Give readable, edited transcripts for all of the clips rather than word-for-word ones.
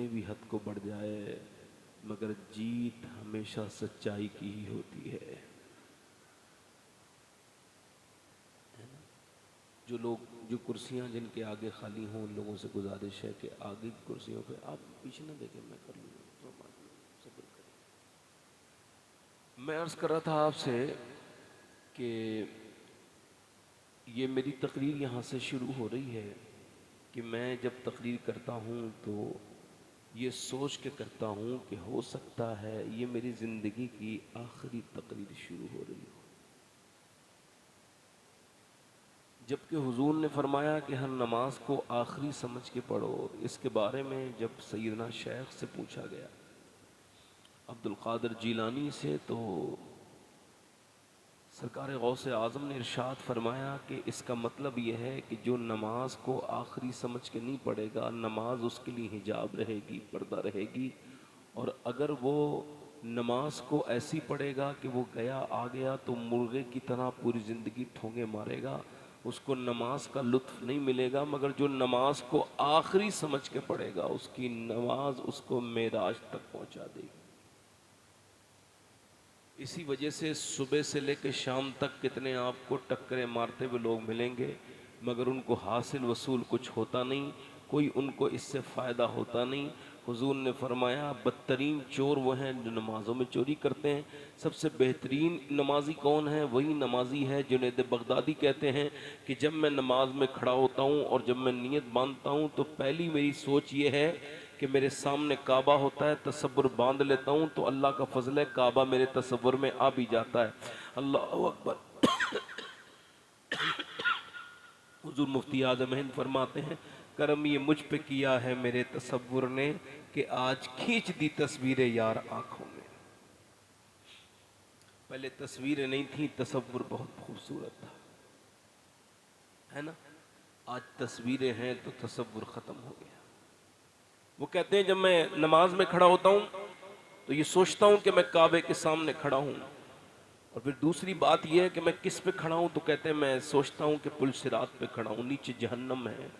कितने भी हद को बढ़ जाए, मगर जीत हमेशा सच्चाई की ही होती है ना? जो लोग, जो कुर्सियां जिनके आगे खाली हों, उन लोगों से गुजारिश है कि आगे की कुर्सियों पे आप पीछे ना देखें, मैं कर लूँगा, सब्र करें। मैं अर्ज़ कर रहा था आपसे कि ये मेरी तकरीर यहाँ से शुरू हो रही है कि मैं जब तकरीर करता हूँ तो ये सोच के करता हूँ कि हो सकता है ये मेरी ज़िंदगी की आखिरी तकरीर शुरू हो रही हो। जबकि हुजूर ने फरमाया कि हर नमाज को आखिरी समझ के पढ़ो। इसके बारे में जब सैयदना शेख से पूछा गया, अब्दुल कादिर जीलानी से, तो सरकार गौसे आज़म ने इरशाद फरमाया कि इसका मतलब यह है कि जो नमाज को आखिरी समझ के नहीं पढ़ेगा, नमाज उसके लिए हिजाब रहेगी, पर्दा रहेगी। और अगर वो नमाज को ऐसी पढ़ेगा कि वो गया आ गया तो मुर्गे की तरह पूरी ज़िंदगी ठोंगे मारेगा, उसको नमाज का लुत्फ़ नहीं मिलेगा। मगर जो नमाज को आखिरी समझ के पढ़ेगा, उसकी नमाज उसको मेराज तक पहुंचा देगी। इसी वजह से सुबह से लेकर शाम तक कितने आपको टक्करें मारते हुए लोग मिलेंगे, मगर उनको हासिल वसूल कुछ होता नहीं, कोई उनको इससे फ़ायदा होता नहीं। हुजूर ने फरमाया बदतरीन चोर वो हैं जो नमाज़ों में चोरी करते हैं। सबसे बेहतरीन नमाजी कौन है? वही नमाजी है। जुनैद बगदादी कहते हैं कि जब मैं नमाज में खड़ा होता हूँ और जब मैं नियत बांधता हूँ तो पहली मेरी सोच ये है कि मेरे सामने काबा होता है, तसव्वुर बांध लेता हूँ तो अल्लाह का फजल है, काबा मेरे तसव्वुर में आ भी जाता है। अल्लाह अकबर। हुजूर मुफ्ती आज़म हिंद फरमाते हैं, करम ये मुझ पे किया है मेरे तसव्वुर ने कि आज खींच दी तस्वीरें यार आंखों में। पहले तस्वीरें नहीं थी, तसव्वुर बहुत खूबसूरत था, है ना? आज तस्वीरें हैं तो तसव्वुर ख़त्म हो गया। वो कहते हैं जब मैं नमाज में खड़ा होता हूँ तो ये सोचता हूँ कि मैं काबे के सामने खड़ा हूँ। और फिर दूसरी बात यह है कि मैं किस पे खड़ा हूँ, तो कहते हैं मैं सोचता हूँ कि पुल सिरात पे खड़ा हूँ, नीचे जहन्नम है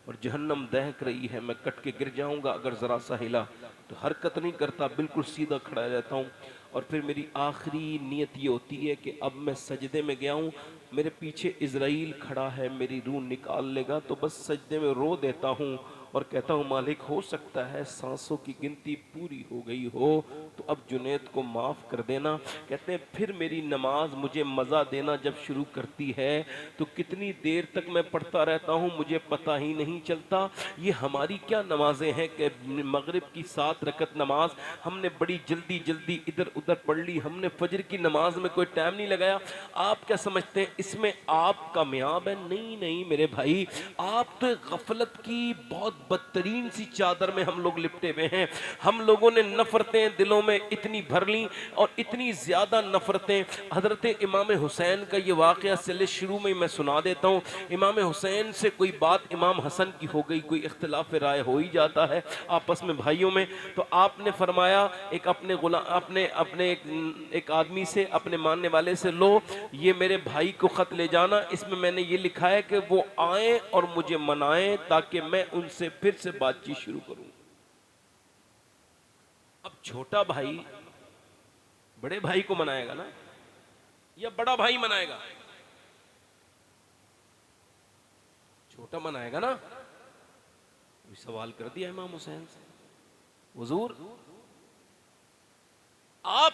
और जहन्नम दहक रही है, मैं कट के गिर जाऊँगा अगर ज़रा सा हिला। तो हरकत नहीं करता, बिल्कुल सीधा खड़ा रहता हूँ। और फिर मेरी आखिरी नीयत ये होती है कि अब मैं सजदे में गया हूँ, मेरे पीछे इज़राइल खड़ा है, मेरी रूह निकाल लेगा, तो बस सजदे में रो देता हूँ और कहता हूँ मालिक हो सकता है सांसों की गिनती पूरी हो गई हो, तो अब जुनैद को माफ़ कर देना। कहते हैं फिर मेरी नमाज मुझे मज़ा देना जब शुरू करती है तो कितनी देर तक मैं पढ़ता रहता हूँ मुझे पता ही नहीं चलता। ये हमारी क्या नमाजें हैं कि मगरिब की 7 रकत नमाज हमने बड़ी जल्दी जल्दी इधर उधर पढ़ ली, हमने फजर की नमाज में कोई टाइम नहीं लगाया। आप क्या समझते हैं इसमें आप कामयाब हैं? नहीं नहीं मेरे भाई, आप तो गफलत की बहुत बदतरीन सी चादर में हम लोग लिपटे हुए हैं। हम लोगों ने नफरतें दिलों में इतनी भर ली और इतनी ज्यादा नफरतें। हजरत इमाम हुसैन का ये वाक़या चले शुरू में मैं सुना देता हूँ। इमाम हुसैन से कोई बात इमाम हसन की हो गई, कोई इख्तिलाफ राय हो ही जाता है आपस में भाइयों में। तो आपने फरमाया एक अपने गुलाम अपने अपने एक आदमी से, अपने मानने वाले से, लो ये मेरे भाई को खत ले जाना, इसमें मैंने ये लिखा है कि वो आए और मुझे मनाएं ताकि मैं उनसे फिर से बातचीत शुरू करूं। अब छोटा भाई बड़े भाई को मनाएगा ना, या बड़ा भाई मनाएगा? छोटा मनाएगा ना। अभी सवाल कर दिया इमाम हुसैन से, हुजूर आप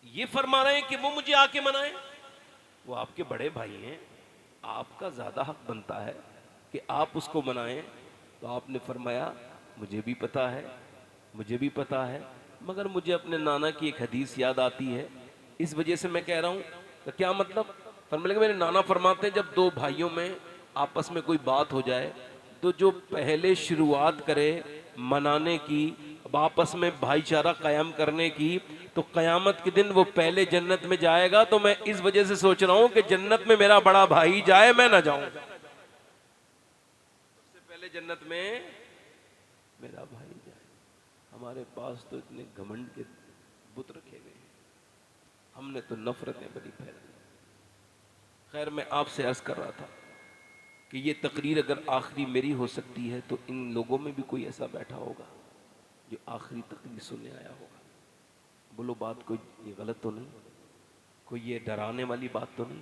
ये फरमा रहे हैं कि वो मुझे आके मनाए, वो आपके बड़े भाई हैं, आपका ज्यादा हक बनता है कि आप उसको मनाएं। तो आपने फरमाया मुझे भी पता है, मुझे भी पता है, मगर मुझे अपने नाना की एक हदीस याद आती है, इस वजह से मैं कह रहा हूँ। तो क्या मतलब? फरमाने लगे मेरे नाना फरमाते हैं जब दो भाइयों में आपस में कोई बात हो जाए तो जो पहले शुरुआत करे मनाने की, अब आपस में भाईचारा कायम करने की, तो कयामत के दिन वो पहले जन्नत में जाएगा। तो मैं इस वजह से सोच रहा हूं कि जन्नत में मेरा बड़ा भाई जाए, मैं ना जाऊं। सबसे पहले जन्नत में मेरा भाई जाए। हमारे पास तो इतने घमंड के बुत रखे गए, हमने तो नफरतें बड़ी फैलाई। खैर मैं आपसे अर्ज कर रहा था कि ये तकरीर अगर आखिरी मेरी हो सकती है तो इन लोगों में भी कोई ऐसा बैठा होगा जो आखिरी तकरीर सुनने आया होगा। बोलो बात कोई ये गलत तो नहीं, कोई ये डराने वाली बात तो नहीं।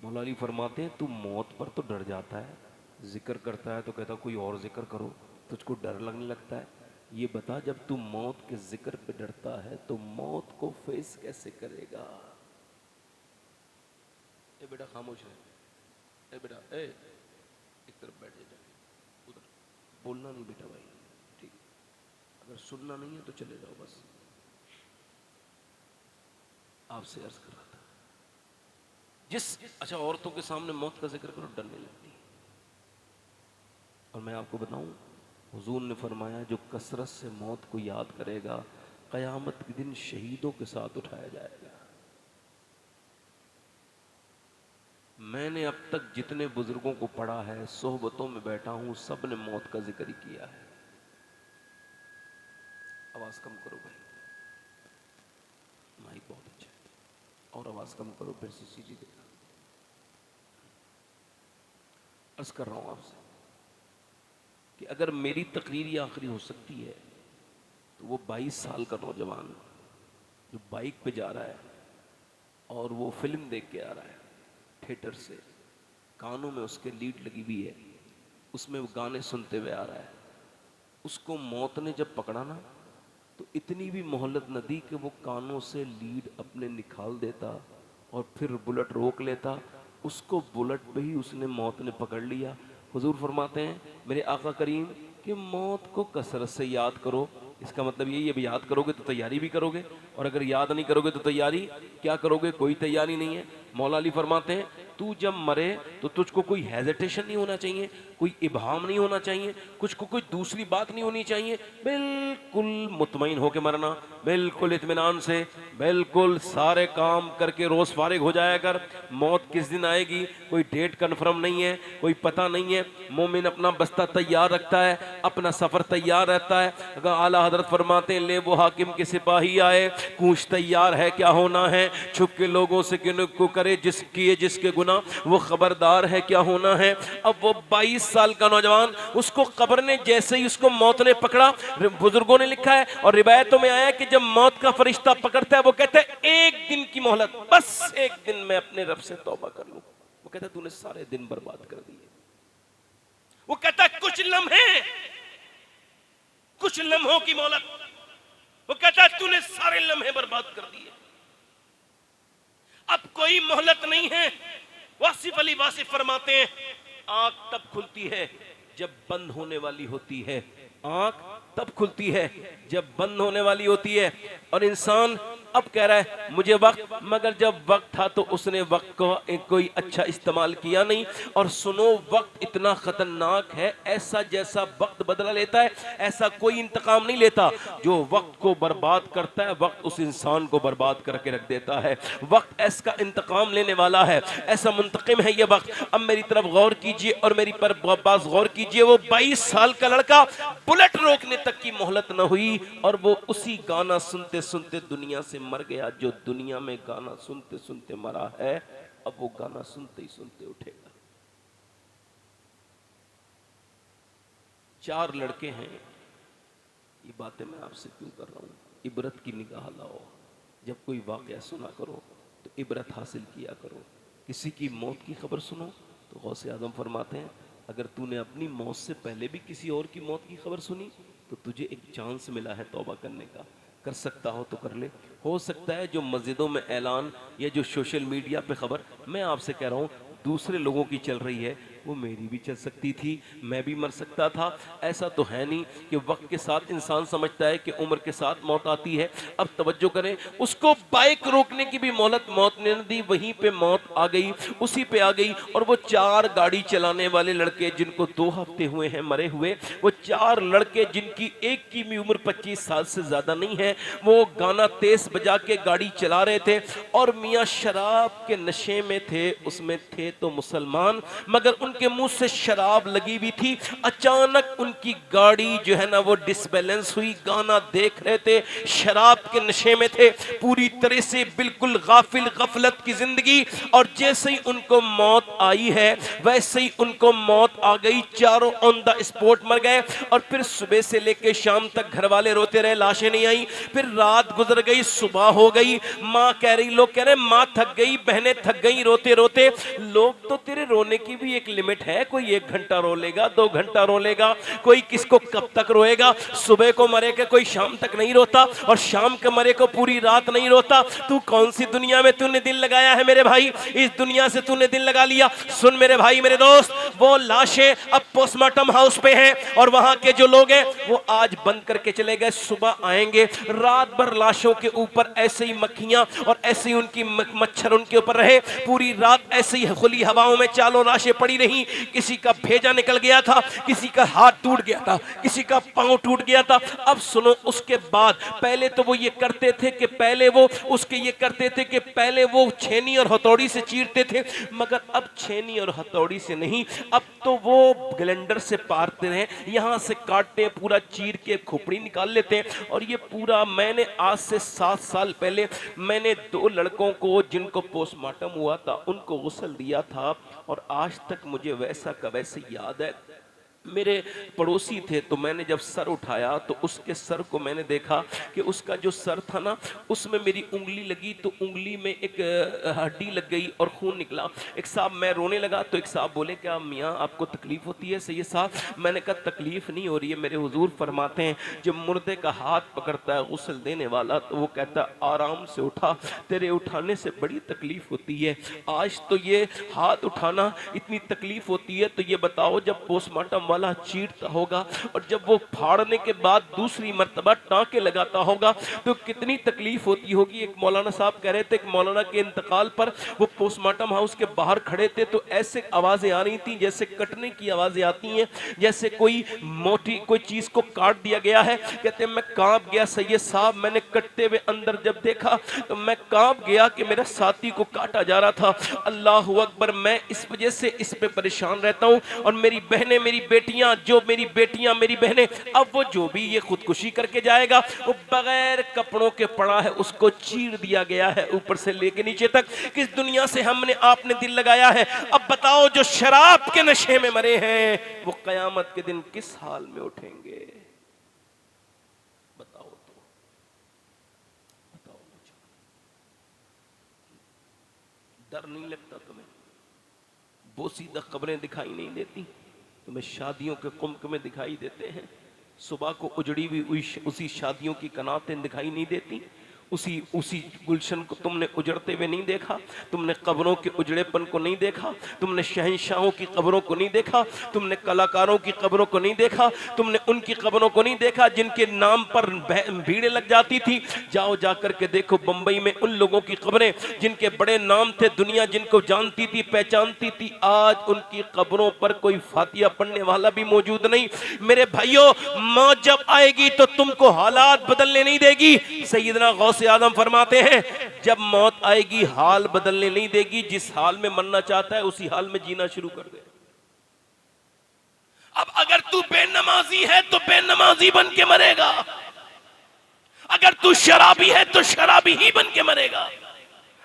मौला अली फरमाते हैं तू मौत पर तो डर जाता है, जिक्र करता है तो कहता कोई और जिक्र करो, तुझको डर लगने लगता है। ये बता जब तू मौत के जिक्र पे डरता है तो मौत को फेस कैसे करेगा? ए बेटा खामोश रहे, ए बेटा ए एक तरफ बैठ जा, उधर बोलना नहीं बेटा भाई, ठीक? अगर सुनना नहीं है तो चले जाओ बस। आपसे अर्ज कर रहा था अच्छा औरतों के सामने मौत का जिक्र करो डरने लगती है। और मैं आपको बताऊं हुजूर ने फरमाया जो कसरत से मौत को याद करेगा कयामत के दिन शहीदों के साथ उठाया जाएगा। मैंने अब तक जितने बुजुर्गों को पढ़ा है, सोहबतों में बैठा हूं, सब ने मौत का जिक्र ही किया है। आवाज कम करो भाई, माइक बहुत अच्छा है, और आवाज कम करो फिर से सीधी देखा। अर्ज कर रहा हूं आपसे कि अगर मेरी तकरीर ये आखिरी हो सकती है तो वो 22 साल का नौजवान जो बाइक पे जा रहा है और वो फिल्म देख के आ रहा है थिएटर से, कानों में उसके लीड लगी हुई है, उसमें वो गाने सुनते हुए आ रहा है, उसको मौत ने जब पकड़ा ना तो इतनी भी मोहलत न दी कि वो कानों से लीड अपने निकाल देता और फिर बुलेट रोक लेता। उसको बुलेट पे ही उसने मौत ने पकड़ लिया। हुजूर फरमाते हैं मेरे आका करीम कि मौत को कसरत से याद करो। इसका मतलब यही है अब याद करोगे तो तैयारी भी करोगे, और अगर याद नहीं करोगे तो तैयारी क्या करोगे? कोई तैयारी नहीं है। मौला अली फरमाते हैं तू जब मरे तो तुझको कोई हेजिटेशन नहीं होना चाहिए, कोई इबाम नहीं होना चाहिए, कुछ को कोई दूसरी बात नहीं होनी चाहिए, बिल्कुल मुतमईन होके मरना, बिल्कुल इत्मीनान से, बिल्कुल सारे काम करके रोज फारिग हो जाया कर। मौत किस दिन आएगी कोई डेट कन्फर्म नहीं है, कोई पता नहीं है। मोमिन अपना बस्ता तैयार रखता है, अपना सफर तैयार रहता है। अगर आला हजरत फरमाते हैं ले वो हाकिम के सिपाही आए, पूछ तैयार है क्या होना है, छुप के लोगों से को करे जिसके गुना वो खबरदार है क्या होना है। अब वो 22 साल का नौजवान, उसको कब्र ने जैसे ही उसको मौत ने पकड़ा, बुजुर्गों ने लिखा है और रिवायतों में आया है कि जब मौत का फरिश्ता पकड़ता है वो कहता है एक दिन की मोहलत, बस एक दिन मैं अपने रब से तौबा कर लूं। वो कहता है तूने सारे दिन बर्बाद कर दिए। वो कहता है कुछ लम्हे, कुछ लम्हों की मोहलत, वो कहता है तूने सारे लम्हे बर्बाद कर दिए, अब कोई मोहलत नहीं है। वासिफ अली वासिफ फरमाते हैं आंख तब खुलती है जब बंद होने वाली होती है, आंख तब खुलती है जब बंद होने वाली होती है। और इंसान अब कह रहा है मुझे वक्त, मगर जब वक्त था तो उसने वक्त को कोई अच्छा इस्तेमाल किया नहीं। और सुनो वक्त इतना खतरनाक है, ऐसा जैसा वक्त बदला लेता है ऐसा कोई इंतकाम नहीं लेता। जो वक्त को बर्बाद करता है वक्त उस इंसान को बर्बाद करके रख देता है। वक्त ऐसा इंतकाम लेने वाला है, ऐसा मुंतकिम है ये वक्त। अब मेरी तरफ गौर कीजिए और मेरी पर पास गौर कीजिए। वो 22 साल का लड़का, बुलेट रोकने तक की मोहलत न हुई और वो उसी गाना सुनते सुनते दुनिया से मर गया जो दुनिया में गाना सुनते सुनते मरा है। अब वो गाना सुनते ही सुनते उठेगा। 4 लड़के हैं, ये बातें मैं आपसे क्यों कर रहा हूं? इबरत की निगाह लाओ, जब कोई वाकया सुना करो तो इबरत हासिल किया करो। किसी की मौत की खबर सुनो तो गौसे आजम फरमाते हैं अगर तूने अपनी मौत से पहले भी किसी और की मौत की खबर सुनी तो तुझे एक चांस मिला है तौबा करने का। कर सकता हो तो कर ले। हो सकता है जो मस्जिदों में ऐलान या जो सोशल मीडिया पे खबर मैं आपसे कह रहा हूँ दूसरे लोगों की चल रही है, वो मेरी भी चल सकती थी, मैं भी मर सकता था। ऐसा तो है नहीं कि वक्त के साथ इंसान समझता है कि उम्र के साथ मौत आती है। अब तवज्जो करें, उसको बाइक रोकने की भी मोहलत मौत ने न दी, वहीं पे मौत आ गई, उसी पे आ गई। और वो 4 गाड़ी चलाने वाले लड़के जिनको 2 हफ्ते हुए हैं मरे हुए, वो 4 लड़के जिनकी एक की भी उम्र 25 साल से ज्यादा नहीं है, वो गाना तेज बजा के गाड़ी चला रहे थे और मियाँ शराब के नशे में थे। उसमें थे तो मुसलमान, मगर उनके उनके मुंह से शराब लगी हुई थी। अचानक उनकी गाड़ी जो है ना वो डिसबैलेंस हुई, गाना देख रहे थे, शराब के नशे में थे, पूरी तरह से बिल्कुल गाफिल गफलत की जिंदगी। और जैसे ही उनको मौत आई है वैसे ही उनको मौत आ गई, चारों ऑन द स्पॉट मर गए। और फिर सुबह से लेकर शाम तक घर वाले रोते रहे, लाशें नहीं आई। फिर रात गुजर गई, सुबह हो गई, माँ कह रही, लोग कह रहे माँ थक गई, बहनें थक गई रोते रोते। लोग तो तेरे रोने की भी एक लिमिट है, कोई 1 घंटा रो लेगा, 2 घंटा रो लेगा, कोई किसको कब तक रोएगा। सुबह को मरे के कोई शाम तक नहीं रोता, और शाम के मरे को पूरी रात नहीं रोता। तू कौन सी दुनिया में तूने दिल लगाया है मेरे भाई? इस दुनिया से तूने दिल लगा लिया। सुन मेरे भाई मेरे दोस्त, वो लाशें अब पोस्टमार्टम हाउस पे हैं, और वहां के जो लोग हैं वो आज बंद करके चले गए, सुबह आएंगे। रात भर लाशों के ऊपर ऐसे ही मक्खियां और ऐसे ही उनकी मच्छर उनके ऊपर रहे, पूरी रात ऐसे ही खुली हवाओं में चालों लाशें पड़ी रही। किसी का भेजा निकल गया था, किसी का हाथ टूट गया था, किसी का पांव टूट गया था। अब सुनो, उसके बाद पहले तो वो ये करते थे कि पहले वो छेनी और हथौड़ी से चीरते थे, मगर अब छेनी और हथौड़ी से नहीं, अब तो वो ग्लेंडर से पारते हैं, यहां से काटते हैं, पूरा चीर के खोपड़ी निकाल लेते हैं। और ये पूरा, मैंने आज से 7 साल पहले मैंने 2 लड़कों को जिनको पोस्टमार्टम हुआ था उनको गुस्ल दिया था, और आज तक मुझे वैसा का वैसे याद है। मेरे पड़ोसी थे, तो मैंने जब सर उठाया तो उसके सर को मैंने देखा कि उसका जो सर था ना उसमें मेरी उंगली लगी, तो उंगली में एक हड्डी लग गई और खून निकला। एक साहब, मैं रोने लगा तो एक साहब बोले, क्या मियाँ आपको तकलीफ होती है? सही साहब, मैंने कहा तकलीफ नहीं हो रही है, मेरे हुजूर फरमाते हैं जब मुर्दे का हाथ पकड़ता है गुस्ल देने वाला तो वो कहता है आराम से उठा, तेरे उठाने से बड़ी तकलीफ होती है। आज तो ये हाथ उठाना इतनी तकलीफ होती है, तो ये बताओ जब पोस्टमार्टम वाला चीरता होगा और जब वो फाड़ने के बाद दूसरी मर्तबा टांके लगाता होगा तो कितनी तकलीफ होती होगी। एक मौलाना साहब कह रहे थे कि मौलाना के इंतकाल पर वो पोस्टमार्टम हाउस के बाहर खड़े थे तो ऐसे आवाजें आ रही थी जैसे कटने की आवाजें आती हैं, जैसे कोई मोटी कोई चीज को काट दिया गया है। कहते मैं कांप गया सैयद साहब, मैंने कटते हुए अंदर जब देखा तो मैं कांप गया कि मेरा साथी को काटा जा रहा था। अल्लाह अकबर, मैं इस वजह से इस पे परेशान रहता हूँ। और मेरी बहनें, मेरी बेटियां, मेरी बहनें, अब वो जो भी ये खुदकुशी करके जाएगा वो बगैर कपड़ों के पड़ा है, उसको चीर दिया गया है ऊपर से लेके नीचे तक। किस दुनिया से हमने आपने दिल लगाया है? अब बताओ जो शराब के नशे में मरे हैं वो कयामत के दिन किस हाल में उठेंगे? बताओ मुझे, डर नहीं लगता तुम्हें? बोसीदा कब्रें दिखाई नहीं देती तुम्हें? शादियों के कुम्क में दिखाई देते हैं, सुबह को उजड़ी हुई उसी शादियों की कनातें दिखाई नहीं देती? उसी गुलशन को तुमने उजड़ते हुए नहीं देखा? तुमने कब्रों के उजड़ेपन को नहीं देखा? तुमने शहंशाहों की कब्रों को नहीं देखा? तुमने कलाकारों की कब्रों को नहीं देखा? तुमने उनकी कब्रों को नहीं देखा जिनके नाम पर भीड़ें लग जाती थी? जाओ जाकर के देखो बंबई में उन लोगों की कब्रें जिनके बड़े नाम थे, दुनिया जिनको जानती थी, पहचानती थी, आज उनकी कब्रों पर कोई फातिया पढ़ने वाला भी मौजूद नहीं। मेरे भाइयों, मौत जब आएगी तो तुमको हालात बदलने नहीं देगी। सैयदना गौस आदम फरमाते हैं जब मौत आएगी हाल बदलने नहीं देगी, जिस हाल में मरना चाहता है उसी हाल में जीना शुरू कर दे। अब अगर तू बेनमाजी है तो बेनमाजी बन के मरेगा, अगर तू शराबी है तो शराबी ही बन के मरेगा,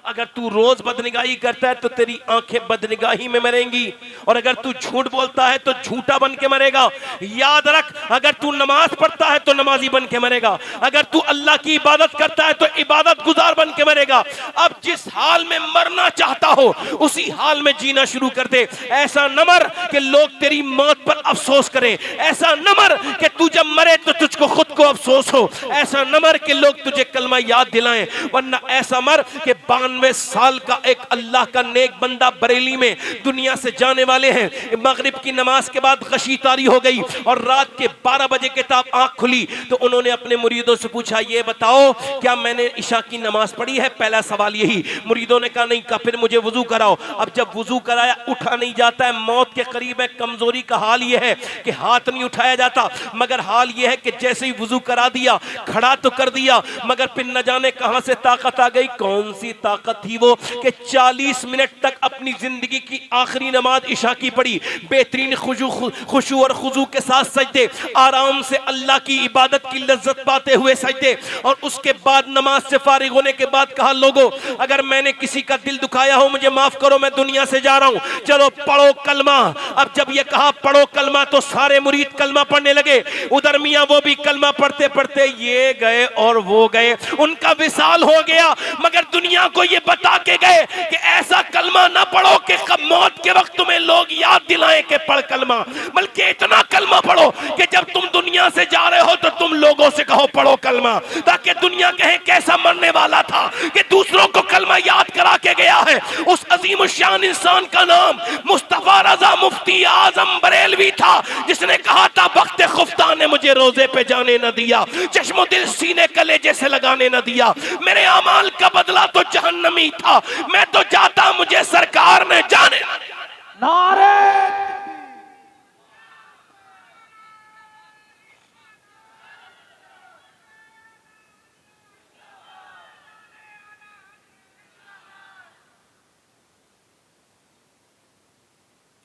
अगर तू रोज बदनिगाही करता है तो तेरी आंखें बदनिगाही में मरेंगी, और अगर तू झूठ बोलता है तो झूठा बन के मरेगा। याद रख, अगर तू नमाज पढ़ता है तो नमाजी बन के मरेगा, अगर तू अल्लाह की इबादत करता है तो इबादत गुजार बन के मरेगा। अब जिस हाल में मरना चाहता हो उसी हाल में जीना शुरू कर दे। ऐसा न मर कि लोग तेरी मौत पर अफसोस करें, ऐसा न मर कि तू जब मरे तो तुझको खुद को अफसोस हो, ऐसा न मर कि लोग तुझे कलमा याद दिलाएं, वरना ऐसा मर कि 92 साल का एक अल्लाह का नेक बंदा बरेली में दुनिया से जाने वाले हैं। मगरिब की नमाज के बाद गशी तारी हो गई और रात के 12 बजे के ताब आंख खुली तो उन्होंने अपने मुरीदों से पूछा, ये बताओ क्या मैंने इशा की नमाज पढ़ी है? पहला सवाल यही। मुरीदों ने कहा नहीं। कहा फिर मुझे वुजू कराओ। अब जब वुजू कराया, उठा नहीं जाता है, मौत के करीब है, कमजोरी का हाल यह है कि हाथ नहीं उठाया जाता, मगर हाल यह है कि जैसे ही वुजू करा दिया, खड़ा तो कर दिया, मगर फिर न जाने कहां से ताकत आ गई। कौन सी ताकत थी वो कि 40 मिनट तक अपनी जिंदगी की आखिरी नमाज इशा की पड़ी, बेहतरीन खुशू और खुजू के साथ सजदे, आराम से अल्लाह की इबादत की लज्जत पाते हुए सजदे। और उसके बाद नमाज से फारिग होने के बाद कहा, लोगों अगर मैंने किसी का दिल दुखाया हो मुझे माफ करो, मैं दुनिया से जा रहा हूं, चलो पढ़ो कलमा। अब जब ये कहा पढ़ो कलमा तो सारे मुरीद कलमा पढ़ने लगे। उधर मियां वो भी कलमा पढ़ते पढ़ते ये गए और वो गए, उनका विसाल हो गया, मगर दुनिया को ये बता के गए कि ऐसा कलमा ना पढ़ो कि मौत के वक्त तुम्हें लोग याद दिलाएं कि पढ़ कलमा, बल्कि इतना कलमा पढ़ो कि जब तुम दुनिया से जा रहे हो तो तुम लोगों से कहो पढ़ो कलमा, ताकि दुनिया कहे कैसा मरने वाला था कि दूसरों को कलमा याद करा के गया है। उस अजीम शान इंसान का नाम मुस्तफा रजा मुफ्ती आजम बरेलवी था, जिसने कहा था वक्त खुफ्ता ने मुझे रोजे पे जाने न दिया, चश्मो दिल सीने कलेजे से लगाने न दिया, मेरे अमाल का बदला तो जहन्नमी था, मैं तो जाता मुझे सरकार ने जाने न दिया। नारे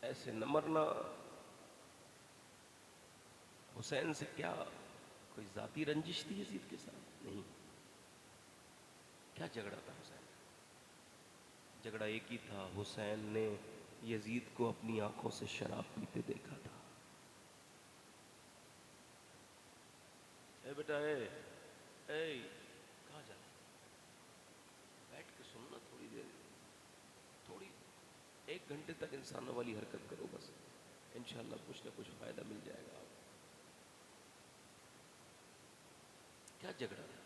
ऐसे न मरना। हुसैन से क्या कोई जाती रंजिश थी यजीद के साथ? नहीं। क्या झगड़ा था हुसैन? झगड़ा एक ही था, हुसैन ने यजीद को अपनी आंखों से शराब पीते देखा था। ए बेटा कहाँ जा रहा? बैठ के सुनना थोड़ी देर, थोड़ी 1 घंटे तक इंसानों वाली हरकत करो बस, इंशाल्लाह कुछ ना कुछ फायदा मिल जाएगा। क्या झगड़ा था?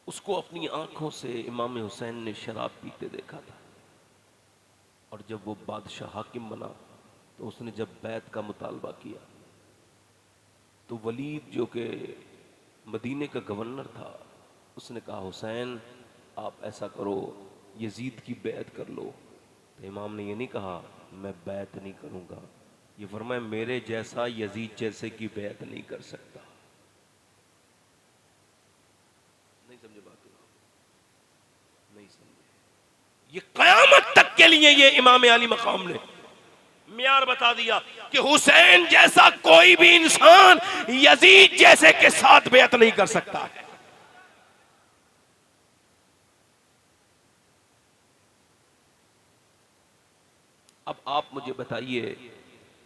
उसको अपनी आंखों से इमाम हुसैन ने शराब पीते देखा था, और जब वो बादशाह हाकिम बना तो उसने जब बैत का मुतालबा किया तो वलीद जो कि मदीने का गवर्नर था, उसने कहा हुसैन आप ऐसा करो यजीद की बैत कर लो। तो इमाम ने ये नहीं कहा मैं बैत नहीं करूंगा, ये फरमाया मेरे जैसा यजीद जैसे की बैत नहीं कर सकता। नहीं समझे बात? नहीं समझे? ये कयामत तक के लिए ये इमाम अली मकाम ने मियार बता दिया कि हुसैन जैसा कोई भी इंसान यजीद जैसे के साथ बैत नहीं कर सकता। अब आप मुझे बताइए,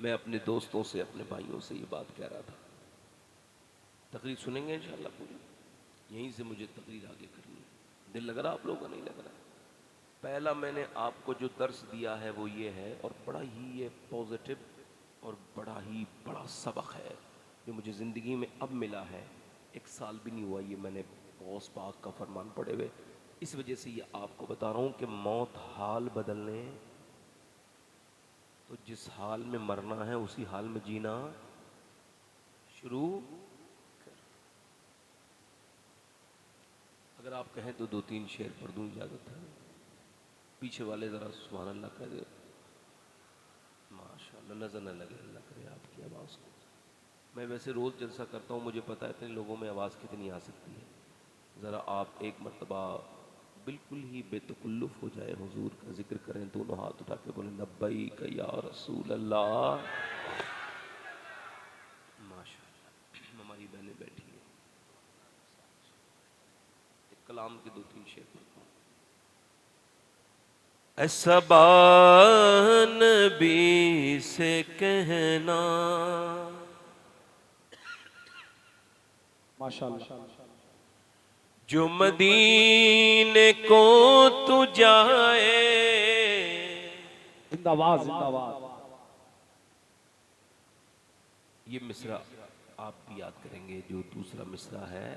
मैं अपने दोस्तों से अपने भाइयों से ये बात कह रहा था, तकरीर सुनेंगे इंशाल्लाह पूरी, यहीं से मुझे तकरीर आगे करनी है। दिल लग रहा आप लोगों का? नहीं लग रहा? पहला मैंने आपको जो दर्स दिया है वो ये है, और बड़ा ही ये पॉजिटिव और बड़ा ही बड़ा सबक है जो मुझे ज़िंदगी में अब मिला है। 1 साल भी नहीं हुआ ये मैंने गौस पाक का फरमान पढ़े हुए, इस वजह से ये आपको बता रहा हूँ कि मौत हाल बदलने, तो जिस हाल में मरना है उसी हाल में जीना शुरू कर। अगर आप कहें तो 2-3 शेर पढ़ दूँ, इजाज़त है? पीछे वाले ज़रा सुभान अल्लाह कह दे, माशाअल्लाह, नज़र न लगे, अल्लाह करे आपकी आवाज़ को। मैं वैसे रोज़ जलसा करता हूँ, मुझे पता है इतने लोगों में आवाज़ कितनी आ सकती है। ज़रा आप एक मरतबा बिल्कुल ही बेतकल्लुफ़ हो जाए, हुजूर का जिक्र करें, दोनों हाथ उठा के बोले लब्बैक या रसूल अल्लाह। माशाअल्लाह, हमारी बहनें बैठी हैं, एक कलाम के 2-3 शेर पढ़ता हूँ। ऐसबान भी से कहना माशाअल्लाह, जो मदीने को तू जाए। जिंदाबाद जिंदाबाद। ये मिसरा आप भी याद करेंगे, जो दूसरा मिसरा है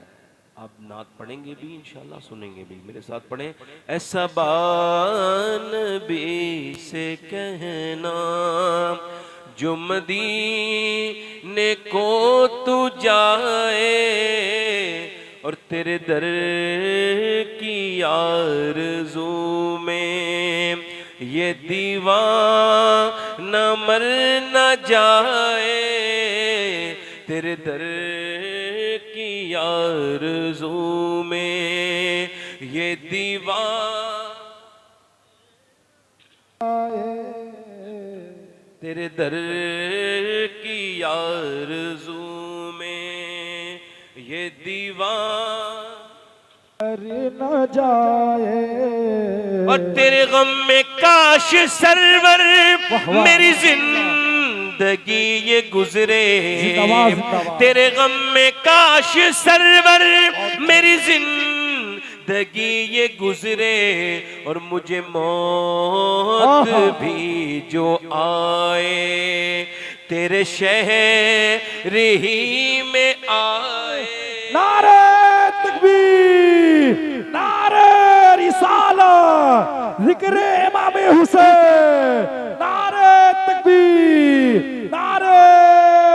आप नात पढ़ेंगे भी इंशाल्लाह, सुनेंगे भी, मेरे साथ पढ़ें। ऐसा बान भी से कहना जो मदीने को तू जाए, और तेरे दर की आरज़ू में ये दीवाना मर न जाए, तेरे दर की आरज़ू में ये दीवार, तेरे दर की आरज़ू में ये दीवार न जाए। और तेरे गम में काश सरवर मेरी जिंदगी ये गुजरे। जिंदाबाद, जिंदाबाद। तेरे गम में काश सरवर मेरी जिंदगी ये गुजरे और मुझे मौत भी जो आए तेरे शहर ही में आए। नारे तकबीर, नारे रिसालत, जिक्र इमाम हुसैन, नारे तकबीर, नारे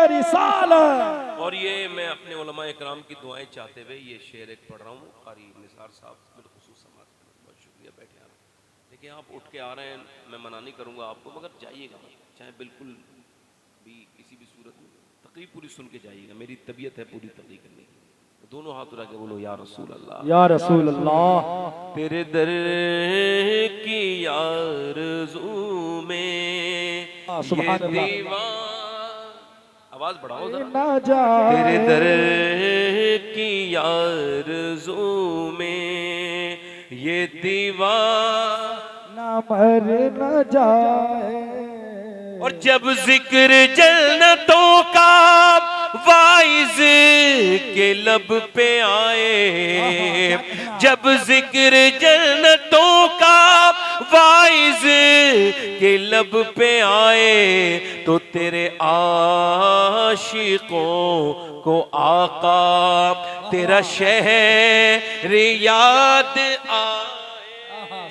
रिसालत। और ये मैं अपने उलमा इकराम की दुआएं चाहते हुए ये शेर एक पढ़ रहा हूँ। कारी निसार साहब बिलखुसूस समाज का बहुत शुक्रिया, बैठे आ रहे हैं। देखिए आप उठ के आ रहे हैं, मैं मना नहीं करूँगा आपको, मगर जाइएगा चाहे बिल्कुल भी किसी भी सूरत में तकरीब पूरी सुन के जाइएगा। मेरी तबीयत है पूरी तकरीब करने की। तो दोनों हाथ उठा के बोलो या रसूल अल्लाह, या रसूल अल्लाह। तेरे दर की आरज़ू में सुभान ये अल्लाह। दीवार, आवाज बढ़ाओ जरा। न जाए। तेरे दर की आरज़ू में ये दीवार न मर न जाए। और जब जिक्र जन्नतों का वाइज के लब पे आए, जब जिक्र जन्नतों का वाइज के लब पे आए तो तेरे आशिकों को आका तेरा शहर याद आए।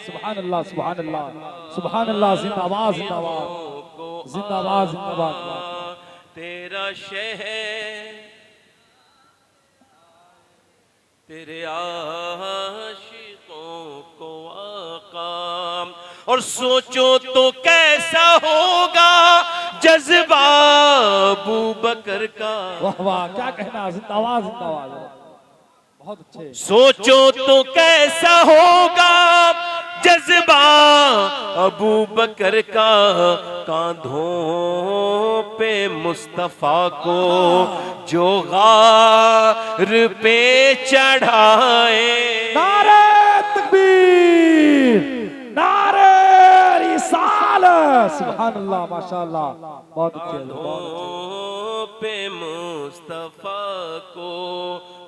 सुभान अल्लाह, सुभान अल्लाह, सुभान अल्लाह। जिंदाबाद, जिंदाबाद, जिंदाबाद, जिंदाबाद। तेरा शहर तेरे आशिकों को आका। और सोचो तो कैसा होगा जज्बा अबू बकर का। वाह वाह, क्या कहना। जिंदाबाद, जिंदाबाद, बहुत अच्छे। सोचो तो कैसा होगा जज्बा अबू बकर का, कांधों पे मुस्तफा को जो गार पे चढ़ाए। नारे तकबीर, नारे रिसालत। सुभान अल्लाह, माशाअल्लाह, बहुत अच्छे, बहुत अच्छे। कांधों पे मुस्तफा को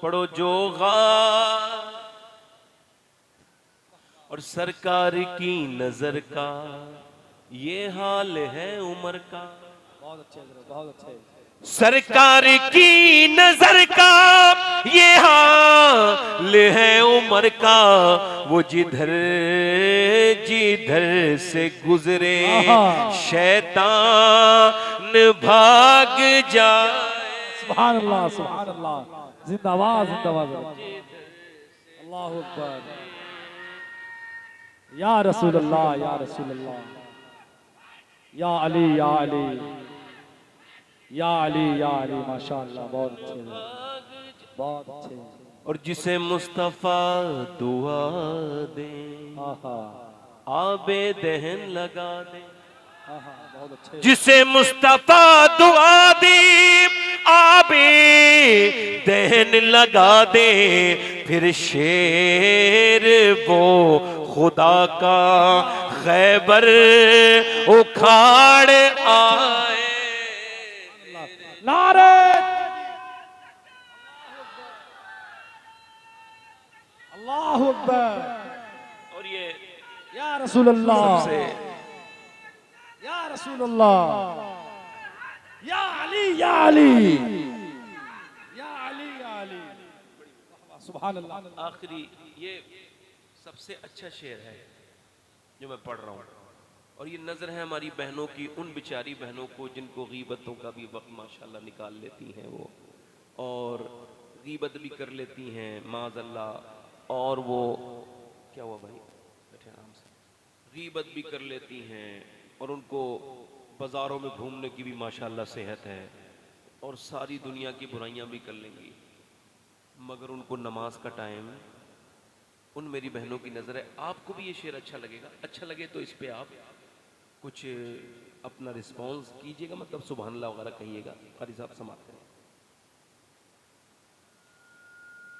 पढ़ो जो गार। और सरकार की नजर का ये हाल है उमर का। बहुत अच्छे, बहुत अच्छे। सरकार की नजर का ये हाल है उमर का, वो जिधर जिधर से गुजरे शैतान भाग जाए। सुभान अल्लाह, सुभान अल्लाह। जिंदाबाद, जिंदाबाद। अल्लाहु अकबर। या रसूल अल्लाह, या रसूल अल्लाह। या अली, या अली, या अली, या अली। माशाअल्लाह, बहुत अच्छे, बहुत अच्छे। और जिसे मुस्तफा दुआ दे आबे दहन लगा दे। बहुत अच्छे। जिसे मुस्तफा दुआ दे आबे दहन लगा दे, फिर शेर वो खुदा का खैबर उखाड़ आए। नारे अल्लाहु अकबर। और ये या रसूल अल्लाह, सबसे या रसूल अल्लाह, या अली, या अली, या अली, या अली। सुभान अल्लाह। आखिरी ये सबसे अच्छा शेर है जो मैं पढ़ रहा हूँ। और ये नज़र है हमारी बहनों की, उन बेचारी बहनों को जिनको गीबतों का भी वक्त माशाल्लाह निकाल लेती हैं वो, और गीबत भी कर लेती हैं माज़अल्लाह। और वो क्या हुआ भाई, बैठे आराम से। गीबत भी कर लेती हैं और उनको बाज़ारों में घूमने की भी माशाल्लाह सेहत है। और सारी दुनिया की बुराइयां भी कर लेंगी, मगर उनको नमाज का टाइम, उन मेरी बहनों की नज़र है। आपको भी ये शेर अच्छा लगेगा, अच्छा लगे तो इस पे आप कुछ अपना रिस्पॉन्स कीजिएगा, मतलब सुभान अल्लाह वगैरह कहिएगा। कारी साहब समाप्त करें।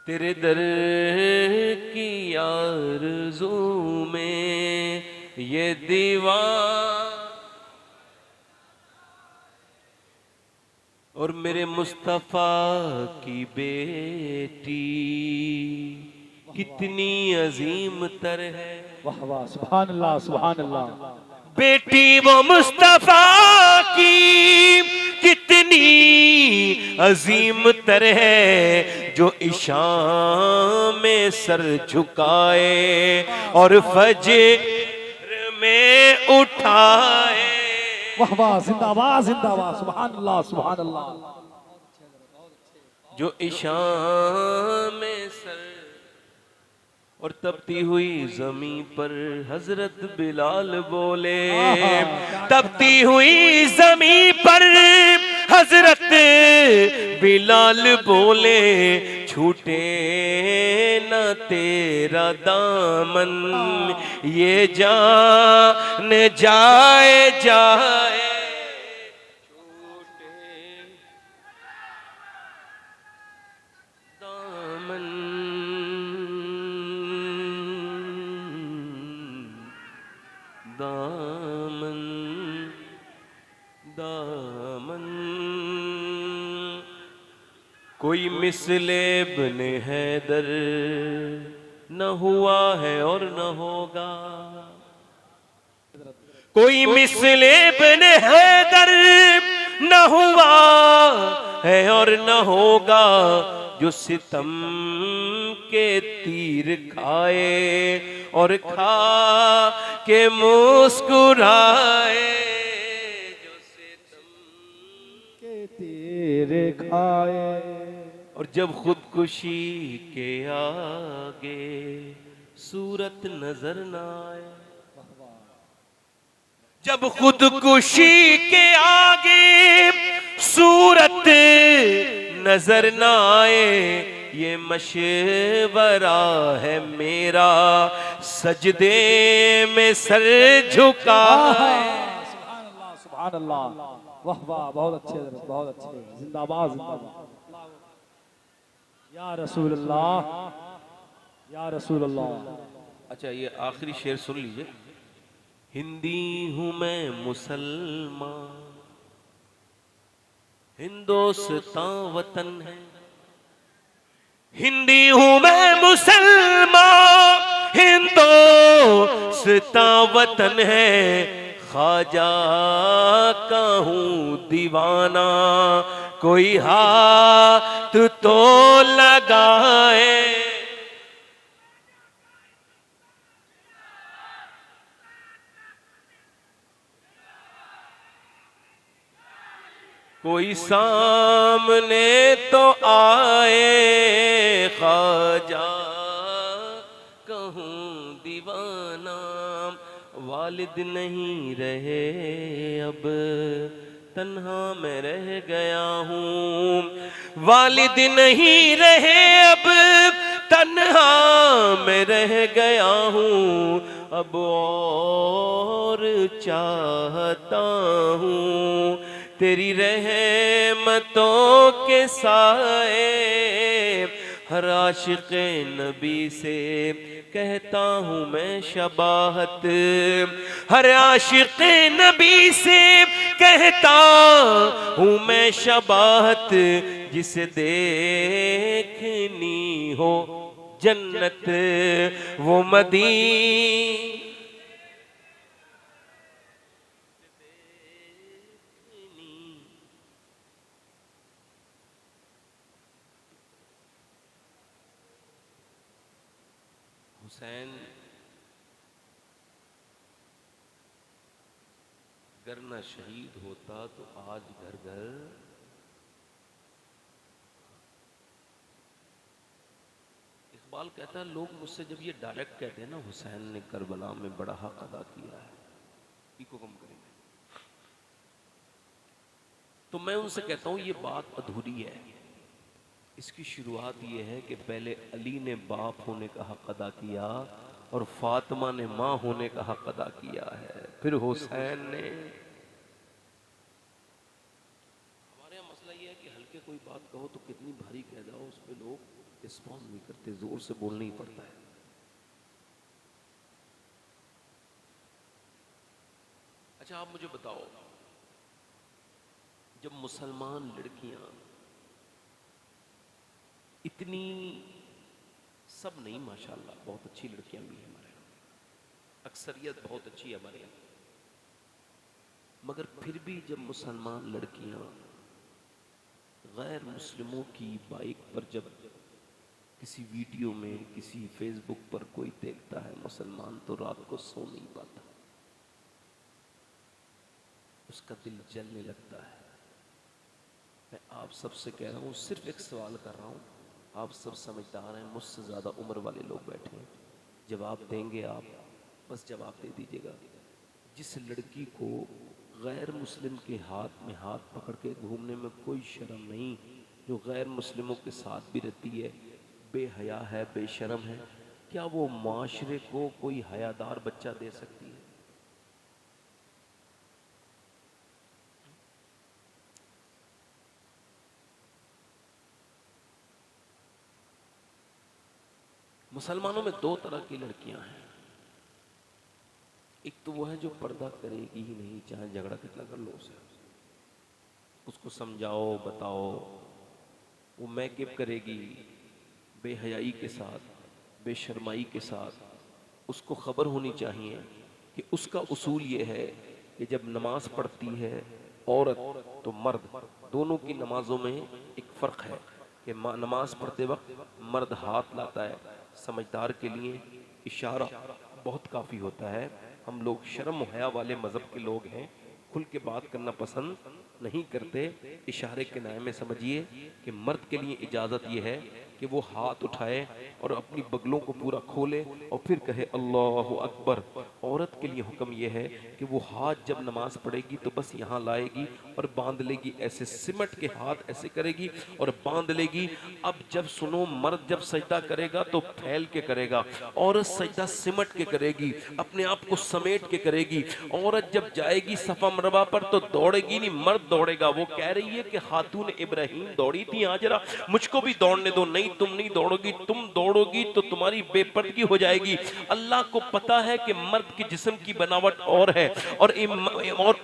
तेरे दर की आरज़ू में ये दीवार और मेरे मुस्तफ़ा की बेटी कितनी अजीम तर है। वाह वाह, सुभान अल्लाह सुभान अल्लाह। बेटी वो मुस्तफ़ा की कितनी अजीम तर है, जो इशाम में सर झुकाए और फज्र में उठाए। वाह वाह, जिंदाबाद जिंदाबाद, सुभान अल्लाह सुभान अल्लाह। जो इशाम में सर और तपती हुई जमीन पर हजरत बिलाल बोले, तपती हुई जमीन पर हजरत बिलाल बोले, छूटे न तेरा दामन ये जान जाए जाए। दामन दामन दामन कोई मिसले इब्ने हैदर न हुआ है और न होगा। कोई मिसले इब्ने हैदर न हुआ है और न होगा, जो सितम के तीर खाए और खा के मुस्कुराए। जो सितम के तेरे खाए और जब खुदकुशी के आगे सूरत नजर न आए, जब खुदकुशी के आगे सूरत नजर न आए, ये मशवरा है मेरा सजदे में सर झुकाए। सुभान अल्लाह सुभान अल्लाह। वाह वाह, बहुत अच्छे बहुत अच्छे, जिंदाबाद जिंदाबाद। या रसूल अल्लाह या रसूल अल्लाह। अच्छा, ये आखिरी शेर सुन लीजिए। हिंदी हूं मैं मुसलमान, हिंदोस्तां वतन है। हिंदी हूं मैं मुसलमान, हिंदोस्तां वतन है। ख्वाजा का हूं दीवाना, कोई हाथ तो लगाए। कोई सामने तो आए, ख्वाजा कहूँ दीवाना। वालिद नहीं रहे अब, तन्हा मैं रह गया हूँ। वालिद नहीं रहे अब, तन्हा मैं रह गया हूँ। अब और चाहता हूँ तेरी रहमतों के साए। हर आशिक़ नबी से कहता हूँ मैं शबाहत, हर आशिक़ नबी से कहता हूँ मैं शबाहत। जिसे देखनी हो जन्नत वो मदीना। हुसैन अगर न शहीद होता तो आज घर घर इकबाल कहता है, लोग मुझसे जब ये डायरेक्ट कहते हैं ना, हुसैन ने करबला में बड़ा हक अदा किया है, इको कम करेंगे, तो मैं उनसे कहता हूं ये बात अधूरी है। इसकी शुरुआत ये है कि पहले अली ने बाप होने का हक अदा किया और फातिमा ने माँ होने का हक अदा किया है, फिर हुसैन ने। हमारे यहाँ मसला ये है कि हल्के कोई बात कहो तो कितनी भारी कह जाओ उस पर लोग रिस्पॉन्स नहीं करते, जोर से बोलना ही पड़ता है। अच्छा आप मुझे बताओ, जब मुसलमान लड़कियां इतनी, सब नहीं माशाल्लाह, बहुत अच्छी लड़कियां भी हैं हमारे यहाँ, अक्सरियत बहुत अच्छी है हमारे यहाँ, मगर फिर भी जब मुसलमान लड़कियां गैर मुस्लिमों की बाइक पर, जब किसी वीडियो में किसी फेसबुक पर कोई देखता है मुसलमान, तो रात को सो नहीं पाता, उसका दिल जलने लगता है। मैं आप सबसे कह रहा हूं, सिर्फ एक सवाल कर रहा हूं, आप सब समझदार हैं, मुझसे ज़्यादा उम्र वाले लोग बैठे हैं, जवाब देंगे आप, बस जवाब दे दीजिएगा। जिस लड़की को गैर मुस्लिम के हाथ में हाथ पकड़ के घूमने में कोई शर्म नहीं, जो गैर मुस्लिमों के साथ भी रहती है, बेहया है, बेशर्म है, क्या वो माशरे को कोई हयादार बच्चा दे सकती है? मुसलमानों में दो तरह की लड़कियां हैं। एक तो वो है जो पर्दा करेगी ही नहीं, चाहे झगड़ा कितना कर लो उसे, उसको समझाओ बताओ, वो मैकअप करेगी बेहयाई के साथ, बेशर्माई के साथ। उसको खबर होनी चाहिए कि उसका उसूल ये है कि जब नमाज पढ़ती है औरत तो मर्द, दोनों की नमाजों में एक फ़र्क है कि नमाज पढ़ते वक्त मर्द हाथ लाता है, समझदार के लिए इशारा बहुत काफ़ी होता है। हम लोग शर्म हया वाले मज़हब के लोग हैं, खुल के बात करना पसंद नहीं करते। इशारे के नाम में समझिए कि मर्द के लिए इजाज़त ये है कि वो हाथ उठाए और अपनी बगलों को पूरा खोले और फिर कहे अल्लाहु अकबर। औरत के लिए हुक्म ये है कि वो हाथ जब नमाज पढ़ेगी तो बस यहाँ लाएगी और बांध लेगी, ऐसे सिमट के हाथ ऐसे करेगी और बांध लेगी। अब जब सुनो, मर्द जब सजदा करेगा तो फैल के करेगा, औरत सजदा सिमट के करेगी, अपने आप को समेट के करेगी। औरत जब जाएगी सफा मरवा पर तो दौड़ेगी नहीं, मर्द दौड़ेगा। वो कह रही है कि खातून इब्राहिम दौड़ी थी, हाजरा मुझको भी दौड़ने दो। नहीं, तुम नहीं दौड़ोगी, तुम दौड़ोगी तो तुम्हारी बेपर्दगी हो जाएगी। अल्लाह को पता है कि मर्द की जिस्म की बनावट और है और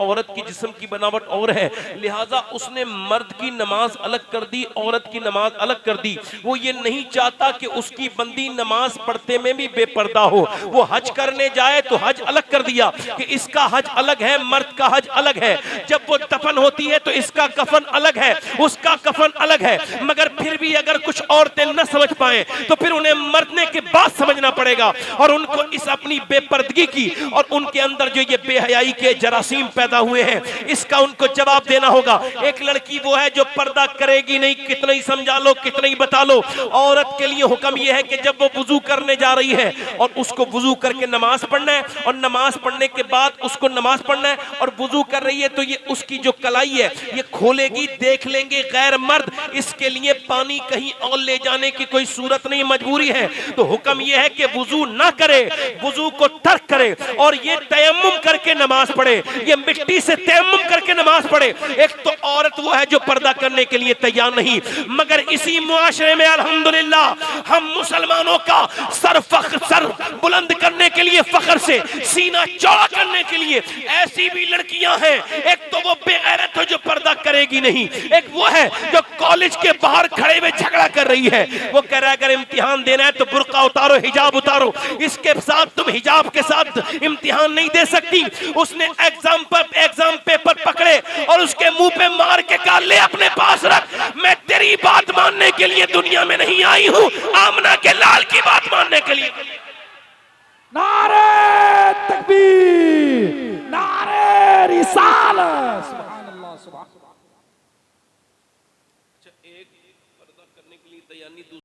औरत की जिस्म की बनावट और है, लिहाजा उसने मर्द की नमाज अलग कर दी, औरत की नमाज अलग कर दी। वो ये नहीं चाहता कि उसकी बंदी नमाज पढ़ते में भी बेपर्दा हो। वो हज करने जाए तो हज अलग कर दिया कि इसका हज अलग है, मर्द का हज अलग है। जब वो दफन होती है तो इसका कफन अलग है, उसका कफन अलग है। मगर फिर भी अगर कुछ औरतें न समझ पाए तो फिर उन्हें मरने के बाद समझना पड़ेगा और उनको इस अपनी बेपर्दगी की और उनके अंदर जो ये बेहयाई के जरासीम पैदा हुए हैं, इसका उनको जवाब देना होगा। एक लड़की वो है जो पर्दा करेगी नहीं, कितना ही समझा लो, कितना ही बता लो। औरत के लिए हुक्म यह है कि जब वो वुजू करने जा रही है और उसको वुजू करके नमाज पढ़ना है और नमाज पढ़ने के बाद उसको नमाज पढ़ना है और वुजू कर रही है तो ये उसकी जो कलाई है ये खोलेगी, देख लेंगे गैर मर्द। इसके लिए पानी कहीं और ले जाने की कोई सूरत नहीं, मजबूरी है। तो हुक्म यह है कि वुजू ना करे, वुजू को तर्क करे और ये तयम्मुम करके नमाज पढ़े, ये मिट्टी से तयम्मुम करके नमाज पढ़े। एक तो औरत वो है जो पर्दा करने के लिए तैयार नहीं, मगर इसी मुआशरे में अल्हम्दुलिल्लाह हम मुसलमानों का सर बुलंद करने के लिए, फख्र से सीना चौड़ा करने के लिए ऐसी भी लड़कियां हैं। एक तो वो बेगैरत है जो पर्दा करेगी नहीं, एक वो है जो कॉलेज के बाहर खड़े हुए झगड़ा कर रही है। वो कह रहा है अगर इम्तिहान देना है तो बुर्का उतारो, हिजाब उतारो, इसके साथ तुम हिजाब के साथ इम्तिहान नहीं दे सकती। उसने एग्जाम पेपर पकड़े और उसके मुंह पे मार के कहा ले अपने पास रख, मैं तेरी बात मानने के लिए दुनिया में नहीं आई हूं, आमना के लाल की बात मानने के लिए। नारे तकबीर, नारे रिसालत, सुभान अल्लाह, सुभान। अच्छा, एक पर्दा करने के लिए तैयार नहीं,